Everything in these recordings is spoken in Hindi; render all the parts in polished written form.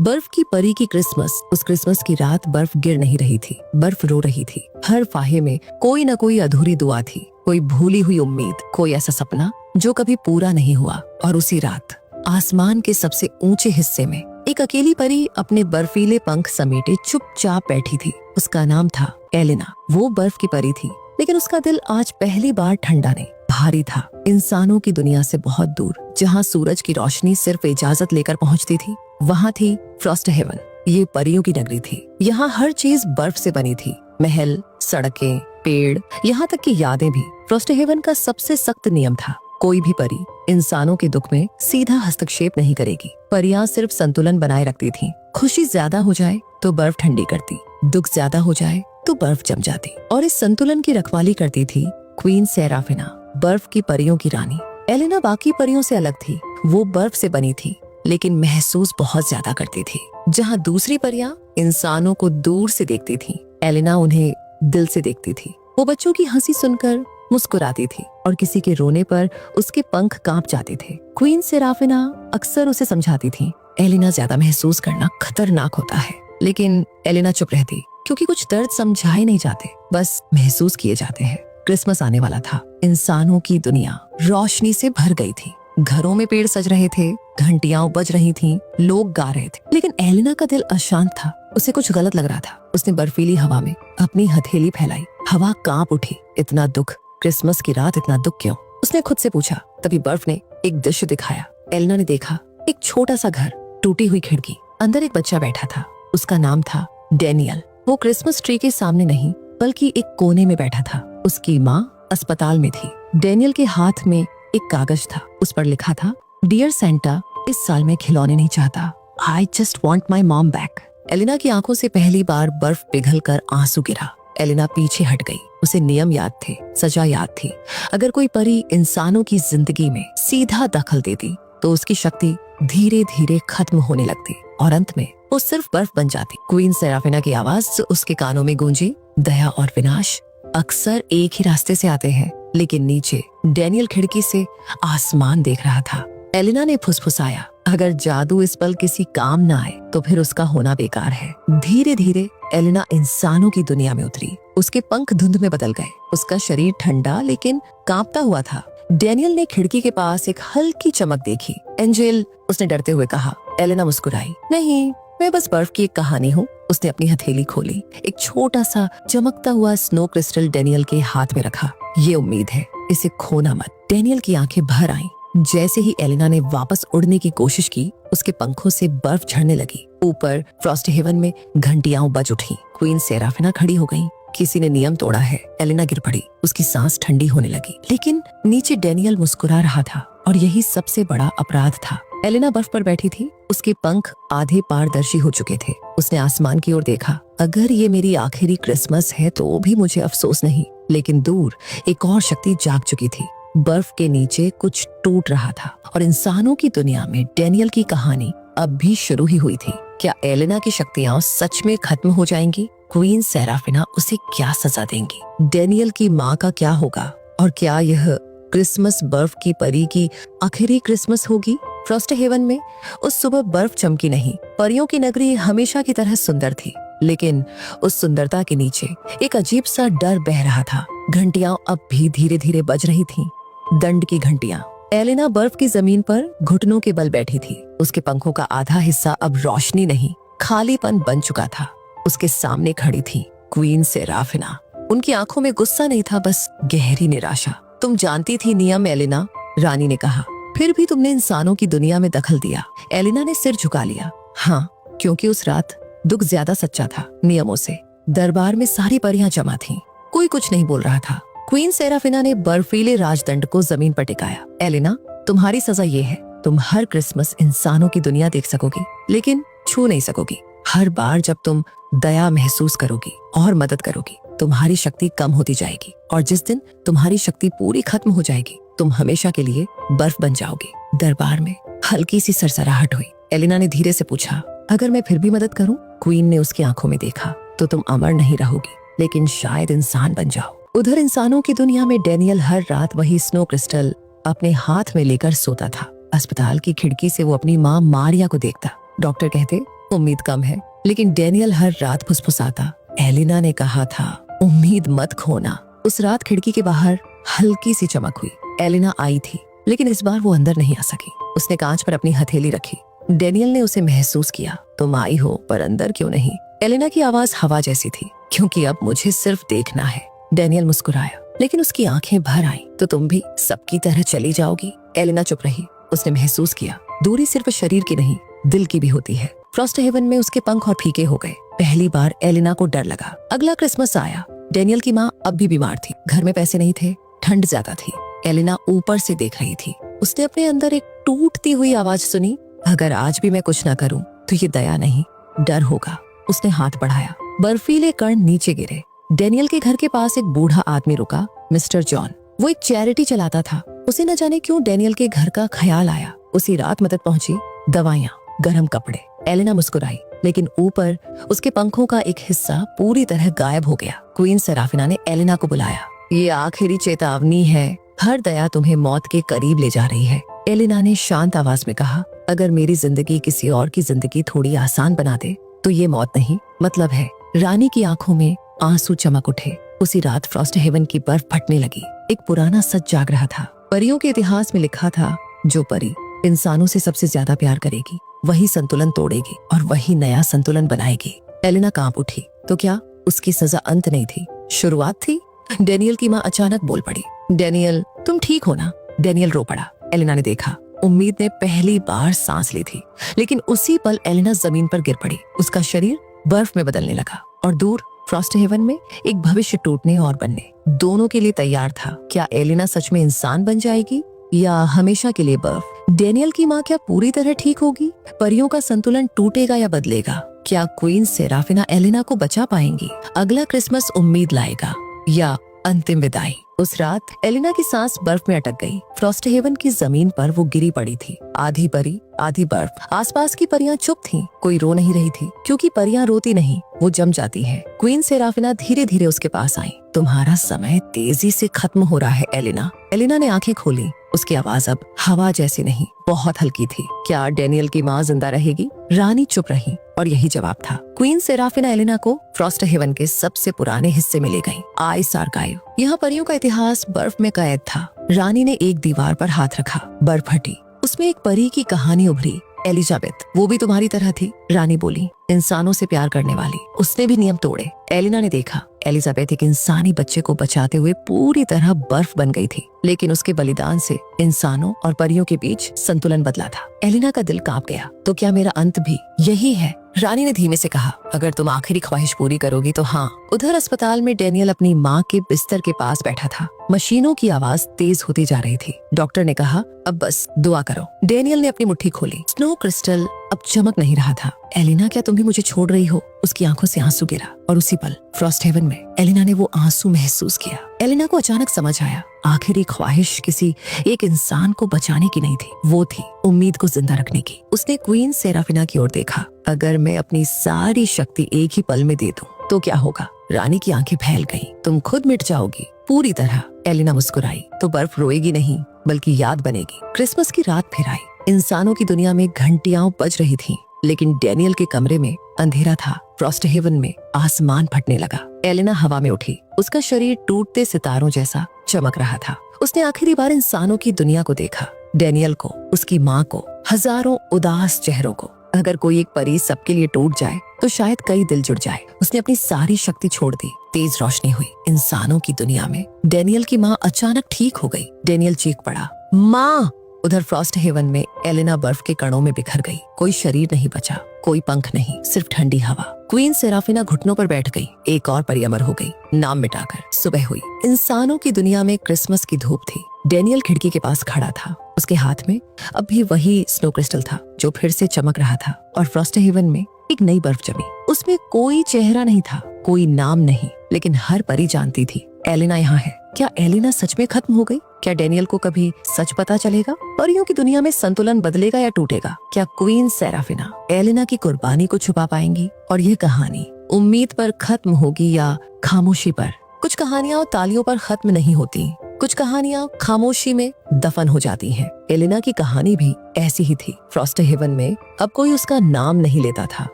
बर्फ की परी की क्रिसमस। उस क्रिसमस की रात बर्फ गिर नहीं रही थी, बर्फ रो रही थी। हर फाहे में कोई न कोई अधूरी दुआ थी, कोई भूली हुई उम्मीद, कोई ऐसा सपना जो कभी पूरा नहीं हुआ। और उसी रात आसमान के सबसे ऊंचे हिस्से में एक अकेली परी अपने बर्फीले पंख समेटे चुपचाप बैठी थी। उसका नाम था एलिना। वो बर्फ की परी थी, लेकिन उसका दिल आज पहली बार ठंडा नहीं, भारी था। इंसानों की दुनिया से बहुत दूर, जहाँ सूरज की रोशनी सिर्फ इजाजत लेकर पहुँचती थी, वहाँ थी फ्रॉस्ट हेवन। ये परियों की नगरी थी। यहाँ हर चीज बर्फ से बनी थी, महल, सड़कें, पेड़, यहाँ तक कि यादें भी। फ्रॉस्ट हेवन का सबसे सख्त नियम था, कोई भी परी इंसानों के दुख में सीधा हस्तक्षेप नहीं करेगी। परियां सिर्फ संतुलन बनाए रखती थीं। खुशी ज्यादा हो जाए तो बर्फ ठंडी करती, दुख ज्यादा हो जाए तो बर्फ जम जाती। और इस संतुलन की रखवाली करती थी क्वीन सेराफिना, बर्फ की परियों की रानी। एलिना बाकी परियों से अलग थी। वो बर्फ से बनी थी, लेकिन महसूस बहुत ज्यादा करती थी। जहाँ दूसरी परियां इंसानों को दूर से देखती थीं, एलिना उन्हें दिल से देखती थी। वो बच्चों की हंसी सुनकर मुस्कुराती थी और किसी के रोने पर उसके पंख कांप जाते थे। क्वीन सेराफिना अक्सर उसे समझाती थी, एलिना ज्यादा महसूस करना खतरनाक होता है। लेकिन एलिना चुप रहती, क्योंकि कुछ दर्द समझाए नहीं जाते, बस महसूस किए जाते हैं। क्रिसमस आने वाला था। इंसानों की दुनिया रोशनी से भर गई थी। घरों में पेड़ सज रहे थे, घंटियां बज रही थीं, लोग गा रहे थे। लेकिन एलिना का दिल अशांत था। उसे कुछ गलत लग रहा था। उसने बर्फीली हवा में अपनी हथेली फैलाई। हवा कांप उठी। इतना दुख, क्रिसमस की रात इतना दुख क्यों? उसने खुद से पूछा। तभी बर्फ ने एक दृश्य दिखाया। एलिना ने देखा, एक छोटा सा घर, टूटी हुई खिड़की, अंदर एक बच्चा बैठा था। उसका नाम था डैनियल। वो क्रिसमस ट्री के सामने नहीं, बल्कि एक कोने में बैठा था। उसकी माँ अस्पताल में थी। डैनियल के हाथ में एक कागज था। उस पर लिखा था, डियर सेंटा, इस साल मैं खिलौने नहीं चाहता। I just want my mom back. Elina की आंखों से पहली बार बर्फ पिघलकर आंसू गिरा। एलिना पीछे हट गई। उसे नियम याद थे, सजा याद थी। अगर कोई परी इंसानों की जिंदगी में सीधा दखल देती, तो उसकी शक्ति धीरे धीरे खत्म होने लगती और अंत में वो सिर्फ बर्फ बन जाती। क्वीन सेराफिना की आवाज उसके कानों में गूंजी, दया और विनाश अक्सर एक ही रास्ते से आते हैं। लेकिन नीचे डैनियल खिड़की से आसमान देख रहा था। एलिना ने फुसफुसाया, अगर जादू इस पल किसी काम न आए तो फिर उसका होना बेकार है। धीरे धीरे एलिना इंसानों की दुनिया में उतरी। उसके पंख धुंध में बदल गए। उसका शरीर ठंडा लेकिन कांपता हुआ था। डैनियल ने खिड़की के पास एक हल्की चमक देखी। एंजेल, उसने डरते हुए कहा। एलिना मुस्कुराई, नहीं, मैं बस बर्फ की एक कहानी हूँ। उसने अपनी हथेली खोली। एक छोटा सा चमकता हुआ स्नो क्रिस्टल डैनियल के हाथ में रखा। ये उम्मीद है, इसे खोना मत। डैनियल की आंखें भर आईं। जैसे ही एलिना ने वापस उड़ने की कोशिश की, उसके पंखों से बर्फ झड़ने लगी। ऊपर फ्रॉस्ट हेवन में घंटियां बज उठी। क्वीन सेराफिना खड़ी हो गई। किसी ने नियम तोड़ा है। एलिना गिर पड़ी। उसकी सांस ठंडी होने लगी। लेकिन नीचे डैनियल मुस्कुरा रहा था और यही सबसे बड़ा अपराध था। एलिना बर्फ पर बैठी थी। उसके पंख आधे पारदर्शी हो चुके थे। उसने आसमान की ओर देखा। अगर ये मेरी आखिरी क्रिसमस है तो भी मुझे अफसोस नहीं। लेकिन दूर एक और शक्ति जाग चुकी थी। बर्फ के नीचे कुछ टूट रहा था और इंसानों की दुनिया में डैनियल की कहानी अब भी शुरू ही हुई थी। क्या एलिना की शक्तियां सच में खत्म हो जाएंगी? क्वीन सेराफिना उसे क्या सजा देंगी? डैनियल की माँ का क्या होगा? और क्या यह क्रिसमस बर्फ की परी की आखिरी क्रिसमस होगी? फ्रॉस्ट हेवन में उस सुबह बर्फ चमकी नहीं। परियों की नगरी हमेशा की तरह सुंदर थी, लेकिन उस सुंदरता के नीचे एक अजीब सा डर बह रहा था। घंटियां अब भी धीरे धीरे बज रही थीं। दंड की घंटियां। एलिना बर्फ की जमीन पर घुटनों के बल बैठी थी। उसके पंखों का आधा हिस्सा अब रोशनी नहीं, खालीपन बन चुका था। उसके सामने खड़ी थी क्वीन सेराफिना। उनकी आंखों में गुस्सा नहीं था, बस गहरी निराशा। तुम जानती थी नियम, एलिना, रानी ने कहा, फिर भी तुमने इंसानों की दुनिया में दखल दिया। एलिना ने सिर झुका लिया। हाँ, क्योंकि उस रात दुख ज्यादा सच्चा था नियमों से। दरबार में सारी परियां जमा थीं। कोई कुछ नहीं बोल रहा था। क्वीन सेराफिना ने बर्फीले राजदंड को जमीन पर टिकाया। एलिना, तुम्हारी सजा ये है, तुम हर क्रिसमस इंसानों की दुनिया देख सकोगी, लेकिन छू नहीं सकोगी। हर बार जब तुम दया महसूस करोगी और मदद करोगी, तुम्हारी शक्ति कम होती जाएगी। और जिस दिन तुम्हारी शक्ति पूरी खत्म हो जाएगी, तुम हमेशा के लिए बर्फ बन जाओगी। दरबार में हल्की सी सरसराहट हुई। एलिना ने धीरे से पूछा, अगर मैं फिर भी मदद करूं? क्वीन ने उसकी आंखों में देखा, तो तुम अमर नहीं रहोगी, लेकिन शायद इंसान बन जाओ। उधर इंसानों की दुनिया में डैनियल हर रात वही स्नो क्रिस्टल अपने हाथ में लेकर सोता था। अस्पताल की खिड़की से वो अपनी माँ मारिया को देखता। डॉक्टर कहते, उम्मीद कम है। लेकिन डेनियल हर रात फुसफुसाता, एलिना ने कहा था उम्मीद मत खोना। उस रात खिड़की के बाहर हल्की सी चमक हुई। एलिना आई थी, लेकिन इस बार वो अंदर नहीं आ सकी। उसने कांच पर अपनी हथेली रखी। डेनियल ने उसे महसूस किया। तुम आई हो, पर अंदर क्यों नहीं? एलिना की आवाज हवा जैसी थी। क्योंकि अब मुझे सिर्फ देखना है। डेनियल मुस्कुराया, लेकिन उसकी आंखें भर आईं। तो तुम भी सबकी तरह चली जाओगी? एलिना चुप रही। उसने महसूस किया दूरी सिर्फ शरीर की नहीं, दिल की भी होती है। फ्रॉस्ट हेवन में उसके पंख और फीके हो गए। पहली बार एलिना को डर लगा। अगला क्रिसमस आया। डेनियल की माँ अब भी बीमार थी। घर में पैसे नहीं थे, ठंड ज्यादा थी। एलिना ऊपर से देख रही थी। उसने अपने अंदर एक टूटती हुई आवाज सुनी, अगर आज भी मैं कुछ न करूं तो ये दया नहीं, डर होगा। उसने हाथ बढ़ाया। बर्फीले कण नीचे गिरे। डेनियल के घर के पास एक बूढ़ा आदमी रुका, मिस्टर जॉन। वो एक चैरिटी चलाता था। उसे न जाने क्यों डेनियल के घर का ख्याल आया। उसी रात मदद पहुंची, दवाइयाँ, गर्म कपड़े। एलिना मुस्कुराई, लेकिन ऊपर उसके पंखों का एक हिस्सा पूरी तरह गायब हो गया। क्वीन सेराफिना ने एलिना को बुलाया। ये आखिरी चेतावनी है, हर दया तुम्हें मौत के करीब ले जा रही है। एलिना ने शांत आवाज में कहा, अगर मेरी जिंदगी किसी और की जिंदगी थोड़ी आसान बना दे तो ये मौत नहीं, मतलब है। रानी की आंखों में आंसू चमक उठे। उसी रात फ्रॉस्ट हेवन की बर्फ फटने लगी। एक पुराना सच जाग रहा था। परियों के इतिहास में लिखा था, जो परी इंसानों से सबसे ज्यादा प्यार करेगी वही संतुलन तोड़ेगी और वही नया संतुलन बनाएगी। एलिना कांप उठी। तो क्या उसकी सजा अंत नहीं थी, शुरुआत थी? डेनियल की माँ अचानक बोल पड़ी, डेनियल तुम ठीक हो ना? डेनियल रो पड़ा। एलिना ने देखा, उम्मीद ने पहली बार सांस ली थी। लेकिन उसी पल एलिना जमीन पर गिर पड़ी। उसका शरीर बर्फ में बदलने लगा और दूर फ्रॉस्ट हेवन में एक भविष्य टूटने और बनने दोनों के लिए तैयार था। क्या एलिना सच में इंसान बन जाएगी या हमेशा के लिए बर्फ? डेनियल की माँ क्या पूरी तरह ठीक होगी? परियों का संतुलन टूटेगा या बदलेगा? क्या क्वीन सेराफिना एलिना को बचा पाएंगी? अगला क्रिसमस उम्मीद लाएगा या अंतिम विदाई? उस रात एलिना की सांस बर्फ में अटक गई। फ्रॉस्ट हेवन की जमीन पर वो गिरी पड़ी थी, आधी परी आधी बर्फ। आसपास की परियां चुप थीं, कोई रो नहीं रही थी, क्योंकि परियां रोती नहीं, वो जम जाती हैं। क्वीन सेराफिना धीरे धीरे उसके पास आई। तुम्हारा समय तेजी से खत्म हो रहा है एलिना। एलिना ने आंखें खोली। उसकी आवाज अब हवा जैसी नहीं, बहुत हल्की थी। क्या डेनियल की माँ जिंदा रहेगी? रानी चुप रही और यही जवाब था। क्वीन सेराफिना एलिना को फ्रॉस्ट हेवन के सबसे पुराने हिस्से में ले गई, आइस आर्काइव। यहाँ परियों का इतिहास बर्फ में कैद था। रानी ने एक दीवार पर हाथ रखा, बर्फ हटी। उसमें एक परी की कहानी उभरी, एलिजाबेथ। वो भी तुम्हारी तरह थी, रानी बोली, इंसानों से प्यार करने वाली। उसने भी नियम तोड़े। एलिना ने देखा, एलिजाबेथ एक इंसानी बच्चे को बचाते हुए पूरी तरह बर्फ बन गई थी। लेकिन उसके बलिदान से इंसानों और परियों के बीच संतुलन बदला था। एलिना का दिल कांप गया। तो क्या मेरा अंत भी यही है? रानी ने धीमे से कहा, अगर तुम आखिरी ख्वाहिश पूरी करोगी तो हाँ। उधर अस्पताल में डेनियल अपनी माँ के बिस्तर के पास बैठा था। मशीनों की आवाज तेज होती जा रही थी। डॉक्टर ने कहा, अब बस दुआ करो। डेनियल ने अपनी मुट्ठी खोली। स्नो क्रिस्टल अब चमक नहीं रहा था। एलिना, क्या तुम भी मुझे छोड़ रही हो? उसकी आंखों से आंसू गिरा और उसी पल फ्रॉस्ट हेवन में एलिना ने वो आंसू महसूस किया। एलिना को अचानक समझ आया, आखिरी ख्वाहिश किसी एक इंसान को बचाने की नहीं थी, वो थी उम्मीद को जिंदा रखने की। उसने क्वीन सेराफिना की ओर देखा। अगर मैं अपनी सारी शक्ति एक ही पल में दे दूं तो क्या होगा? रानी की आंखें फैल गईं। तुम खुद मिट जाओगी पूरी तरह। एलिना मुस्कुराई। तो बर्फ रोएगी नहीं, बल्कि याद बनेगी। क्रिसमस की रात फिर आई। इंसानों की दुनिया में घंटियां बज रही थीं, लेकिन डेनियल के कमरे में अंधेरा था। फ्रॉस्ट हेवन में आसमान फटने लगा। एलिना हवा में उठी। उसका शरीर टूटते सितारों जैसा चमक रहा था। उसने आखिरी बार इंसानों की दुनिया को देखा, डेनियल को, उसकी माँ को, हजारों उदास चेहरों को। अगर कोई एक परी सबके लिए टूट जाए तो शायद कई दिल जुड़ जाए। उसने अपनी सारी शक्ति छोड़ दी। तेज रोशनी हुई इंसानों की दुनिया में। डेनियल की माँ अचानक ठीक हो गई। डेनियल चीख पड़ा, माँ! उधर फ्रॉस्ट हेवन में एलिना बर्फ के कणों में बिखर गई। कोई शरीर नहीं बचा, कोई पंख नहीं, सिर्फ ठंडी हवा। क्वीन सेराफिना घुटनों पर बैठ गई। एक और परी अमर हो गई। नाम मिटाकर सुबह हुई। इंसानों की दुनिया में क्रिसमस की धूप थी। डेनियल खिड़की के पास खड़ा था। उसके हाथ में अब भी वही स्नो क्रिस्टल था जो फिर से चमक रहा था। और फ्रॉस्ट हेवन में एक नई बर्फ जमी। उसमें कोई चेहरा नहीं था, कोई नाम नहीं, लेकिन हर परी जानती थी एलिना यहाँ है। क्या एलिना सच में खत्म हो गई? क्या डेनियल को कभी सच पता चलेगा? परियों की दुनिया में संतुलन बदलेगा या टूटेगा? क्या क्वीन सेराफिना एलिना की कुर्बानी को छुपा पाएंगी? और ये कहानी उम्मीद पर खत्म होगी या खामोशी पर? कुछ कहानियां तालियों पर खत्म नहीं होती, कुछ कहानियाँ खामोशी में दफन हो जाती हैं। एलेना की कहानी भी ऐसी ही थी। फ्रॉस्ट हेवन में अब कोई उसका नाम नहीं लेता था,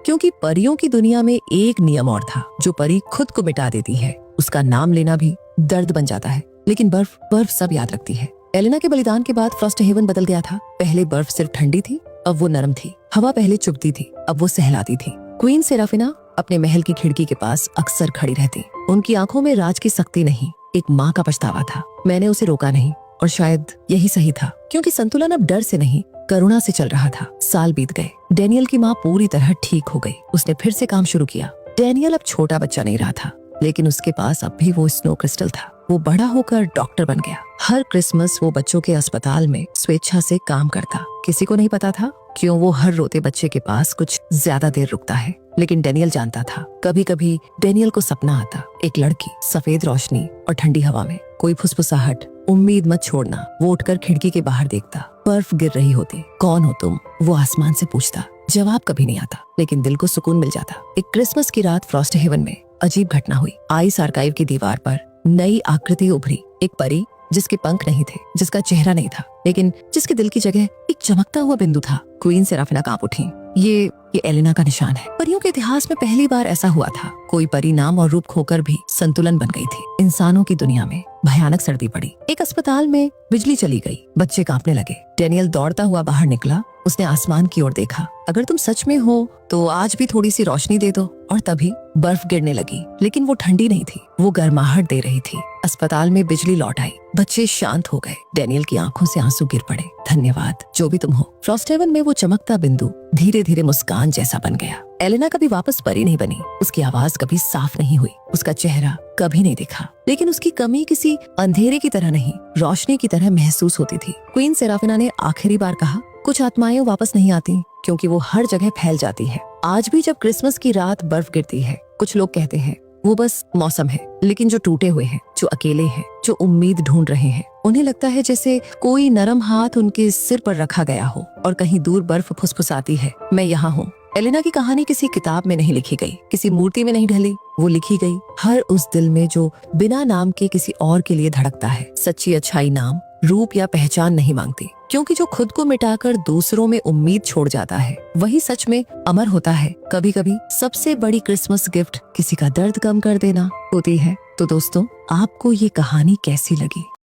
क्योंकि परियों की दुनिया में एक नियम और था, जो परी खुद को मिटा देती है उसका नाम लेना भी दर्द बन जाता है, लेकिन बर्फ सब याद रखती है। एलेना के बलिदान के बाद फ्रॉस्ट हेवन बदल गया था। पहले बर्फ सिर्फ ठंडी थी, अब वो नरम थी। हवा पहले चुभती थी, अब वो सहलाती थी। क्वीन सेराफिना अपने महल की खिड़की के पास अक्सर खड़ी रहती। उनकी आंखों में राज की सख्ती नहीं, एक माँ का पछतावा था। मैंने उसे रोका नहीं, और शायद यही सही था, क्योंकि संतुलन अब डर से नहीं करुणा से चल रहा था। साल बीत गए। डैनियल की माँ पूरी तरह ठीक हो गई। उसने फिर से काम शुरू किया। डैनियल अब छोटा बच्चा नहीं रहा था, लेकिन उसके पास अब भी वो स्नो क्रिस्टल था। वो बड़ा होकर डॉक्टर बन गया। हर क्रिसमस वो बच्चों के अस्पताल में स्वेच्छा से काम करता। किसी को नहीं पता था क्यों वो हर रोते बच्चे के पास कुछ ज्यादा देर रुकता है, लेकिन डैनियल जानता था। कभी कभी डैनियल को सपना आता, एक लड़की, सफेद रोशनी और ठंडी हवा में, कोई फुसफुसाहट, उम्मीद मत छोड़ना। वो उठकर खिड़की के बाहर देखता। बर्फ गिर रही होती। कौन हो तुम? वो आसमान से पूछता। जवाब कभी नहीं आता, लेकिन दिल को सुकून मिल जाता। एक क्रिसमस की रात फ्रॉस्ट हेवन में अजीब घटना हुई। आइस आर्काइव की दीवार पर नई आकृति उभरी। एक परी जिसके पंख नहीं थे, जिसका चेहरा नहीं था, लेकिन जिसके दिल की जगह एक चमकता हुआ बिंदु था। क्वीन सेराफिना कांप उठी। ये एलेना का निशान है। परियों के इतिहास में पहली बार ऐसा हुआ था। कोई परी नाम और रूप खोकर भी संतुलन बन गई थी। इंसानों की दुनिया में भयानक सर्दी पड़ी। एक अस्पताल में बिजली चली गई। बच्चे कांपने लगे। डैनियल दौड़ता हुआ बाहर निकला। उसने आसमान की ओर देखा। अगर तुम सच में हो तो आज भी थोड़ी सी रोशनी दे दो। और तभी बर्फ गिरने लगी, लेकिन वो ठंडी नहीं थी, वो गर्माहट दे रही थी। अस्पताल में बिजली लौट आई। बच्चे शांत हो गए। डैनियल की आंखों से आंसू गिर पड़े। धन्यवाद, जो भी तुम हो। फ्रॉस्ट हेवन में वो चमकता बिंदु धीरे धीरे मुस्कान जैसा बन गया। एलेना कभी वापस परी नहीं बनी। उसकी आवाज कभी साफ नहीं हुई। उसका चेहरा कभी नहीं दिखा, लेकिन उसकी कमी किसी अंधेरे की तरह नहीं, रोशनी की तरह महसूस होती थी। क्वीन सेराफिना ने आखिरी बार कहा, कुछ आत्माएं वापस नहीं आती, क्योंकि वो हर जगह फैल जाती है। आज भी जब क्रिसमस की रात बर्फ गिरती है, कुछ लोग कहते हैं वो बस मौसम है, लेकिन जो टूटे हुए हैं, जो अकेले हैं, जो उम्मीद ढूंढ रहे हैं, उन्हें लगता है जैसे कोई नरम हाथ उनके सिर पर रखा गया हो और कहीं दूर बर्फ फुसफुसाती है, मैं यहाँ हूँ। एलेना की कहानी किसी किताब में नहीं लिखी गई, किसी मूर्ति में नहीं ढली। वो लिखी गई हर उस दिल में जो बिना नाम के किसी और के लिए धड़कता है। सच्ची अच्छाई नाम, रूप या पहचान नहीं मांगती, क्योंकि जो खुद को मिटाकर दूसरों में उम्मीद छोड़ जाता है, वही सच में अमर होता है। कभी कभी सबसे बड़ी क्रिसमस गिफ्ट किसी का दर्द कम कर देना होती है। तो दोस्तों, आपको ये कहानी कैसी लगी?